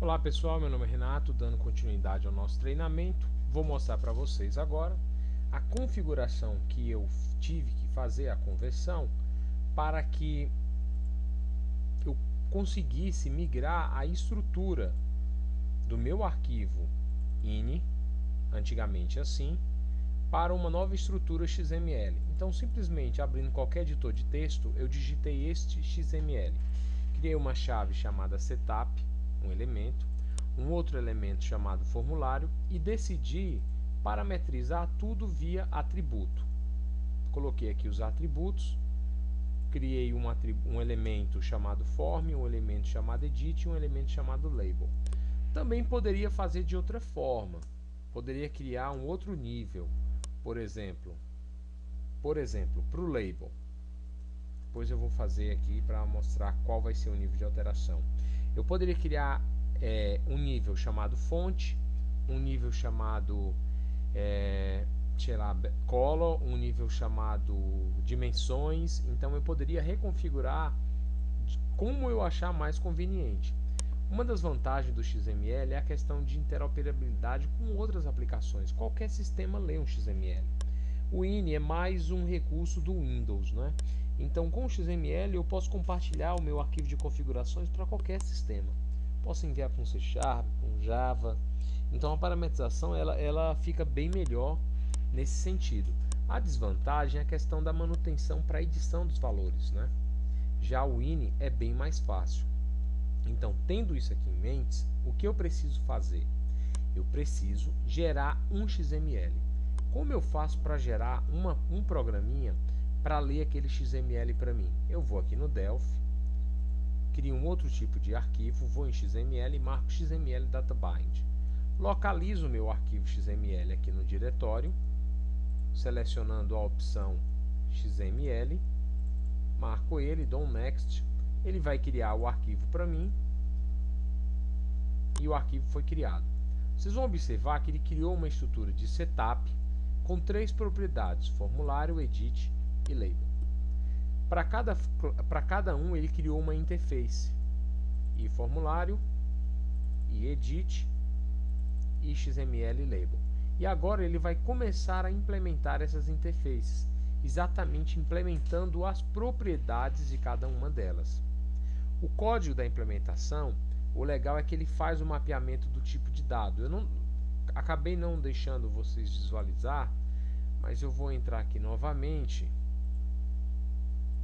Olá pessoal, meu nome é Renato, dando continuidade ao nosso treinamento. Vou mostrar para vocês agora a configuração que eu tive que fazer, a conversão, para que eu conseguisse migrar a estrutura do meu arquivo ini, antigamente assim, para uma nova estrutura XML. Então, simplesmente abrindo qualquer editor de texto, eu digitei este XML. Criei uma chave chamada setup, um elemento, um outro elemento chamado formulário e decidi parametrizar tudo via atributo. Coloquei aqui os atributos, criei um elemento chamado form, um elemento chamado edit e um elemento chamado label. Também poderia fazer de outra forma, poderia criar um outro nível, por exemplo, para o label. Depois eu vou fazer aqui para mostrar qual vai ser o nível de alteração. Eu poderia criar um nível chamado fonte, um nível chamado sei lá, color, um nível chamado dimensões. Então eu poderia reconfigurar como eu achar mais conveniente. Uma das vantagens do XML é a questão de interoperabilidade com outras aplicações. Qualquer sistema lê um XML. O ini é mais um recurso do Windows, né? Então, com o XML eu posso compartilhar o meu arquivo de configurações para qualquer sistema. Posso enviar para um C#, para um Java. Então, a parametrização ela fica bem melhor nesse sentido. A desvantagem é a questão da manutenção para a edição dos valores, né? Já o ini é bem mais fácil. Então, tendo isso aqui em mente, o que eu preciso fazer? Eu preciso gerar um XML. Como eu faço para gerar um programinha para ler aquele XML para mim? Eu vou aqui no Delphi, crio um outro tipo de arquivo, vou em XML e marco XML DataBind. Localizo o meu arquivo XML aqui no diretório, selecionando a opção XML, marco ele, dou um Next, ele vai criar o arquivo para mim e o arquivo foi criado. Vocês vão observar que ele criou uma estrutura de setup com 3 propriedades: formulário, edit e label. Para cada um ele criou uma interface, e formulário, e edit, e XML e label. E agora ele vai começar a implementar essas interfaces, exatamente implementando as propriedades de cada uma delas. O código da implementação, o legal é que ele faz o mapeamento do tipo de dado. Acabei não deixando vocês visualizar, mas eu vou entrar aqui novamente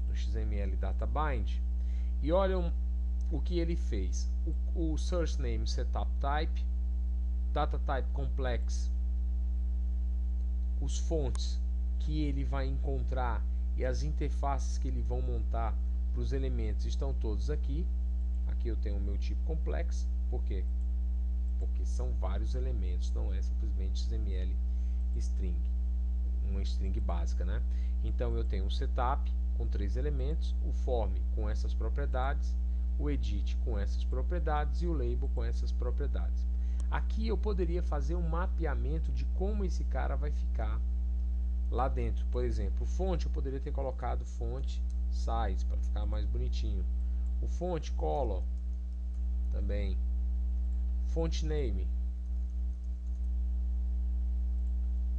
no XML DataBind e olham o que ele fez. O Source Name Setup Type, Data Type Complex, os fontes que ele vai encontrar e as interfaces que ele vão montar para os elementos estão todos aqui. Aqui eu tenho o meu tipo complex. Por quê? Porque são vários elementos, não é simplesmente XML string, uma string básica, né? Então eu tenho um setup com 3 elementos, o form com essas propriedades, o edit com essas propriedades e o label com essas propriedades. Aqui eu poderia fazer um mapeamento de como esse cara vai ficar lá dentro. Por exemplo, fonte eu poderia ter colocado fonte size para ficar mais bonitinho. O fonte color também. Font name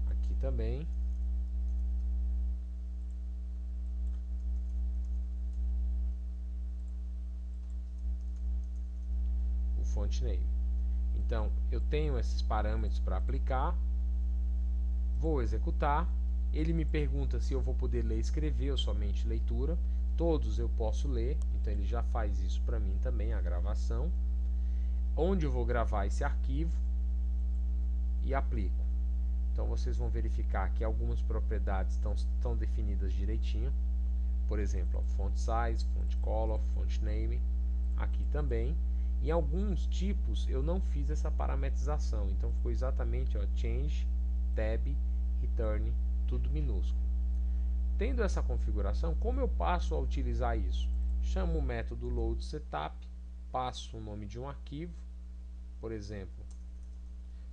aqui também. O font name. Então eu tenho esses parâmetros para aplicar. Vou executar. Ele me pergunta se eu vou poder ler e escrever ou somente leitura. Todos eu posso ler, então ele já faz isso para mim também, a gravação. Onde eu vou gravar esse arquivo e aplico. Então vocês vão verificar que algumas propriedades estão definidas direitinho. Por exemplo, ó, font size, font color, font name, aqui também. Em alguns tipos eu não fiz essa parametrização, então ficou exatamente ó, change, tab, return, tudo minúsculo. Tendo essa configuração, como eu passo a utilizar isso? Chamo o método load setup, passo o nome de um arquivo, por exemplo,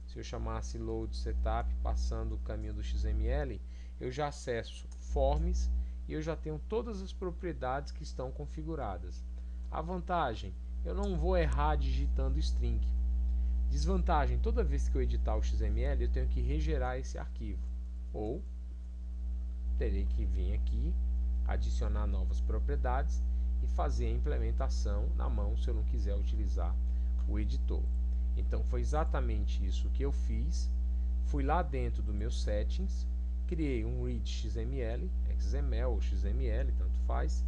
se eu chamasse load setup passando o caminho do XML, eu já acesso forms e eu já tenho todas as propriedades que estão configuradas. A vantagem eu não vou errar digitando string. Desvantagem, toda vez que eu editar o XML, eu tenho que regerar esse arquivo. Ou terei que vir aqui, adicionar novas propriedades e fazer a implementação na mão se eu não quiser utilizar o editor. Então foi exatamente isso que eu fiz. Fui lá dentro do meu settings, criei um read XML, XML ou XML, tanto faz.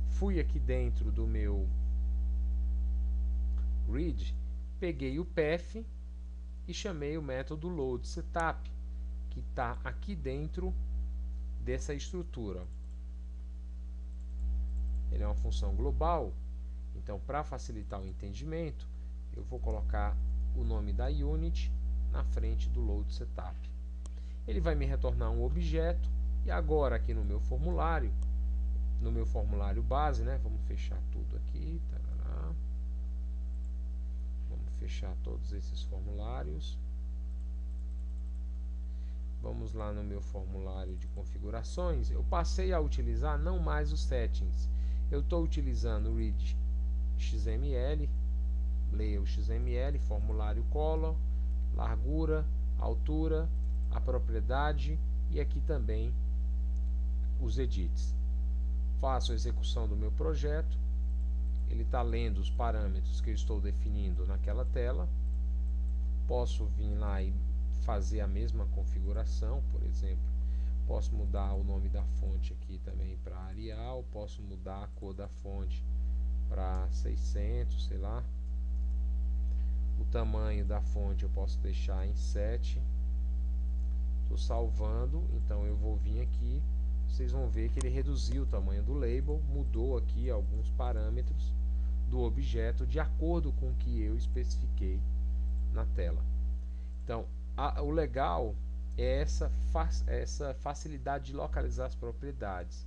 Fui aqui dentro do meu read, peguei o path e chamei o método load setup, que está aqui dentro dessa estrutura. Ele é uma função global, então para facilitar o entendimento, eu vou colocar o nome da unit na frente do load setup. Ele vai me retornar um objeto e agora aqui no meu formulário base, né, vamos fechar tudo aqui, tarará. Vamos fechar todos esses formulários. Vamos lá no meu formulário de configurações. Eu passei a utilizar não mais os settings. Eu estou utilizando o read XML, leia o XML, formulário color, largura, altura, a propriedade e aqui também os edits. Faço a execução do meu projeto. Ele está lendo os parâmetros que eu estou definindo naquela tela. Posso vir lá e fazer a mesma configuração, por exemplo, posso mudar o nome da fonte aqui também para Arial, posso mudar a cor da fonte para 600, sei lá. O tamanho da fonte eu posso deixar em 7. Estou salvando, então eu vou vir aqui, vocês vão ver que ele reduziu o tamanho do label, mudou aqui alguns parâmetros do objeto de acordo com o que eu especifiquei na tela. Então, o legal é essa facilidade de localizar as propriedades.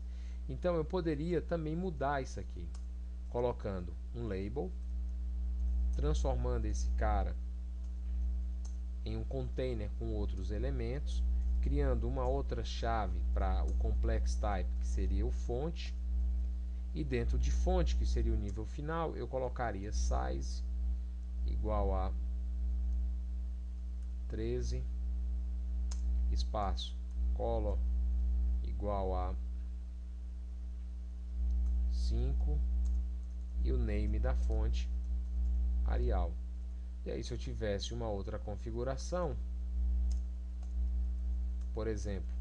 Então, eu poderia também mudar isso aqui, colocando um label, transformando esse cara em um container com outros elementos, criando uma outra chave para o complex type, que seria o fonte, e dentro de fonte, que seria o nível final, eu colocaria size igual a 13, espaço color igual a 5 e o name da fonte Arial. E aí, se eu tivesse uma outra configuração, por exemplo,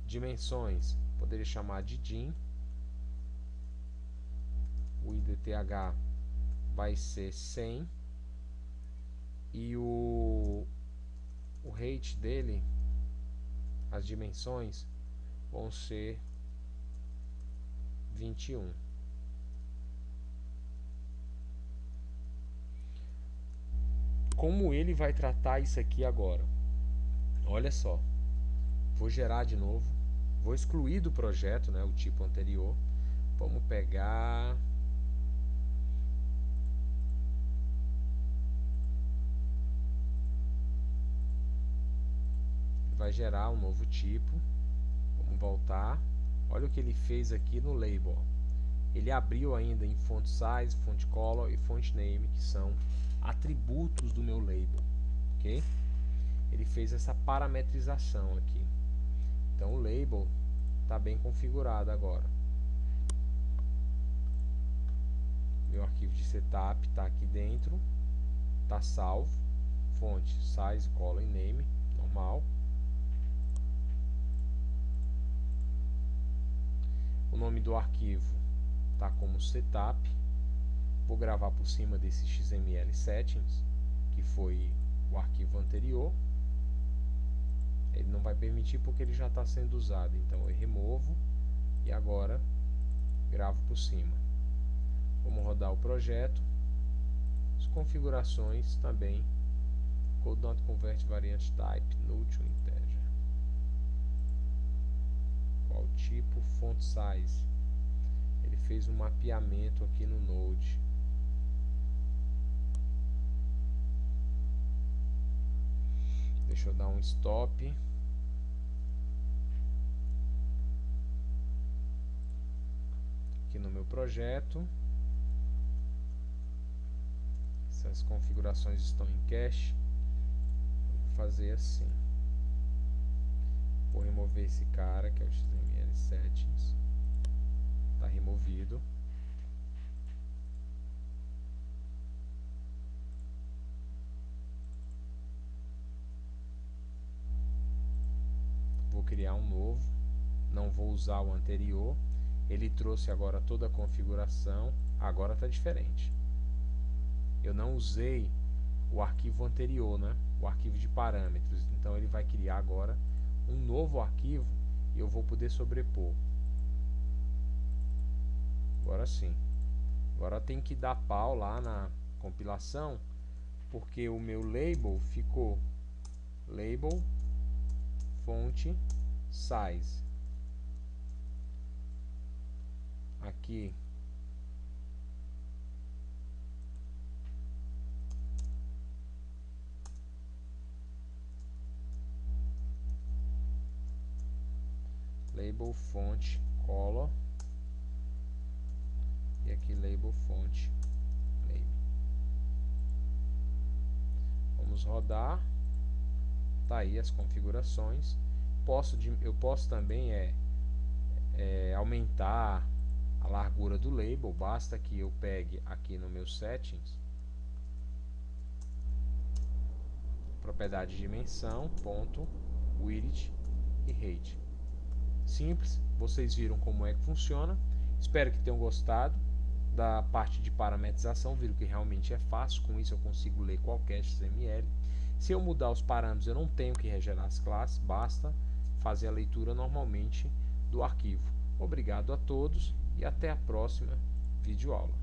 dimensões, poderia chamar de dim, o IDTH vai ser 100 e o height dele, as dimensões, vão ser 21. Como ele vai tratar isso aqui agora? Olha só, vou gerar de novo, vou excluir do projeto, né, o tipo anterior. Vamos pegar vai gerar um novo tipo. Vamos voltar. Olha o que ele fez aqui no label. Ele abriu ainda em font size, font color e font name, que são atributos do meu label, ok? Ele fez essa parametrização aqui. Então o label está bem configurado agora. Meu arquivo de setup está aqui dentro, está salvo. Fonte, size, color e name, normal. O nome do arquivo está como setup. Vou gravar por cima desse XML settings, que foi o arquivo anterior. Ele não vai permitir porque ele já está sendo usado. Então eu removo e agora gravo por cima. Vamos rodar o projeto. As configurações também. Code not convert variant type null to integer. Qual tipo? Font size. Ele fez um mapeamento aqui no Node. Deixa eu dar um stop. Aqui no meu projeto. Essas configurações estão em cache. Vou fazer assim. Vou remover esse cara, que é o XML Settings. Está removido. Vou criar um novo. Não vou usar o anterior. Ele trouxe agora toda a configuração. Agora está diferente. Eu não usei o arquivo anterior, né? O arquivo de parâmetros. Então ele vai criar agora um novo arquivo e eu vou poder sobrepor. Agora sim. Agora tem que dar pau lá na compilação, porque o meu label ficou label fonte size. Aqui label fonte color e aqui label fonte name. Vamos rodar. Tá aí as configurações. Eu posso também aumentar a largura do label. Basta que eu pegue aqui no meu settings, propriedade de dimensão, ponto, width e height. Simples, vocês viram como é que funciona. Espero que tenham gostado da parte de parametrização, viram que realmente é fácil. Com isso eu consigo ler qualquer XML. Se eu mudar os parâmetros, eu não tenho que regerar as classes, basta fazer a leitura normalmente do arquivo. Obrigado a todos e até a próxima videoaula.